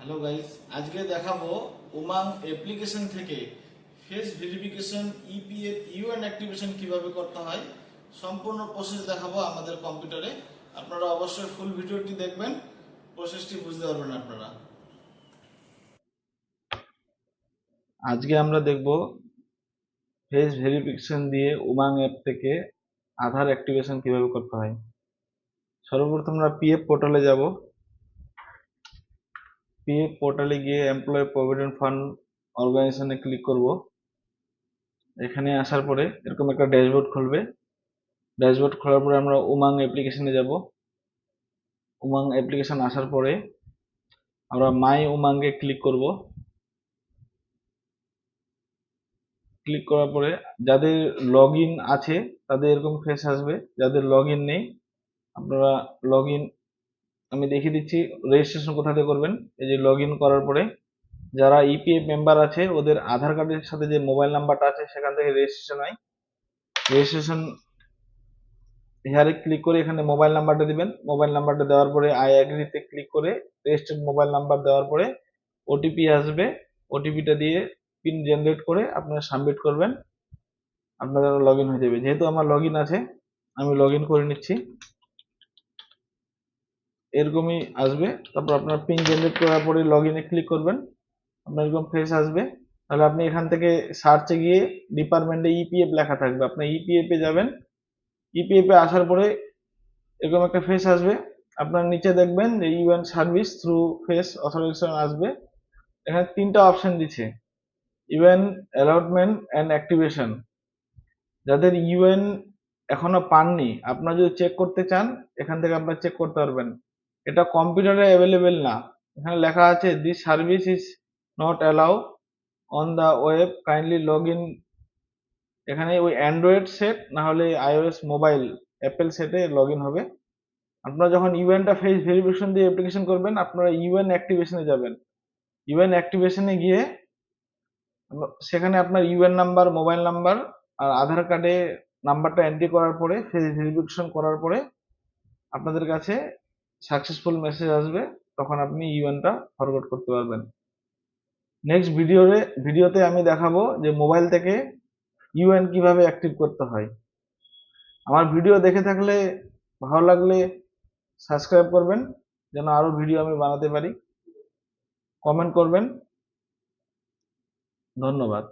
Hello guys, আজকে দেখাবো Umang application থেকে face verification EPF UN activation কিভাবে করতে হয়। সম্পূর্ণ প্রসেস দেখাবো আমাদের কম্পিউটারে। আপনারা অবশ্যই ফুল ভিডিওটি দেখবেন, প্রসেসটি বুঝতে পারবেন আপনারা। আজকে আমরা দেখব ফেস ভেরিফিকেশন দিয়ে উমাং অ্যাপ থেকে আধার অ্যাক্টিভেশন কিভাবে করতে হয়। সর্বপ্রথম আমরা পিএফ পোর্টালে যাব। পিএফ পোর্টালে গিয়ে এমপ্লয়ি প্রভিডেন্ট ফান্ড অর্গানাইজেশনে ক্লিক করব। এখানে আসার পরে এরকম একটা ড্যাশবোর্ড খুলবে। ড্যাশবোর্ড খোলার পরে আমরা উমাং অ্যাপ্লিকেশনে যাব। উমাং অ্যাপ্লিকেশন আসার পরে আমরা মাই উমাংয়ে ক্লিক করব। ক্লিক করার পরে যাদের লগ ইন আছে তাদের এরকম ফেস আসবে, যাদের লগ ইন নেই আপনারা লগ ইন, আমি দেখিয়ে দিচ্ছি রেজিস্ট্রেশন কোথা থেকে করবেন। এই যে লগ ইন করার পরে যারা ইপিএফ মেম্বার আছে ওদের আধার কার্ডের সাথে যে মোবাইল নাম্বারটা আছে সেখান থেকে রেজিস্ট্রেশন হয়। রেজিস্ট্রেশন হেয়ারে ক্লিক করে এখানে মোবাইল নাম্বারটা দিবেন। মোবাইল নাম্বারটা দেওয়ার পরে আই অ্যাগ্রিতে ক্লিক করে রেজিস্টার্ড মোবাইল নাম্বার দেওয়ার পরে ওটিপি আসবে। ওটিপিটা দিয়ে পিন জেনারেট করে আপনারা সাবমিট করবেন, আপনাদের লগ ইন হয়ে যাবে। যেহেতু আমার লগ ইন আছে আমি লগ ইন করে নিচ্ছি। এরকমই আসবে। তারপর আপনার পিন জেনারেট করার পরে লগ ইনে ক্লিক করবেন, আপনার এরকম ফেস আসবে। তাহলে আপনি এখান থেকে সার্চে গিয়ে ডিপার্টমেন্টে ইপিএফ লেখা থাকবে, আপনি ইপিএফ এ যাবেন। ইপিএফ এ আসার পরে এরকম একটা ফেস আসবে। আপনার নিচে দেখবেন যে UN service through face authorisation আসবে। এখানে তিনটা অপশন দিচ্ছে, ইউএন অ্যালটমেন্ট অ্যান্ড অ্যাক্টিভেশন। যাদের ইউএন এখনো পাননি আপনারা যদি চেক করতে চান এখান থেকে আপনারা চেক করতে পারবেন। এটা কম্পিউটারে অ্যাভেলেবেল না। এখানে লেখা আছে this service is not allow on the web, kindly log in. এখানে ওই অ্যান্ড্রয়েড সেট না হলে আইওএস মোবাইল অ্যাপেল সেটে লগ ইন হবে। আপনারা যখন ইউএনটা ফেস ভেরিফিকেশন দিয়ে অ্যাপ্লিকেশন করবেন আপনারা ইউএন অ্যাক্টিভেশনে যাবেন। ইউএন অ্যাক্টিভেশনে গিয়ে সেখানে আপনার ইউএন নাম্বার, মোবাইল নাম্বার আর আধার কার্ডে নাম্বারটা এন্ট্রি করার পরে ফেস ভেরিফিকেশন করার পরে আপনাদের কাছে সাকসেসফুল মেসেজ আসবে, তখন আপনি ইউএনটা ফরওয়ার্ড করতে পারবেন। নেক্সট ভিডিওতে আমি দেখাবো যে মোবাইল থেকে ইউএন কিভাবে অ্যাক্টিভ করতে হয়। আমার ভিডিও দেখে থাকলে ভালো লাগলে সাবস্ক্রাইব করবেন যেন আরো ভিডিও আমি বানাতে পারি। কমেন্ট করবেন। ধন্যবাদ।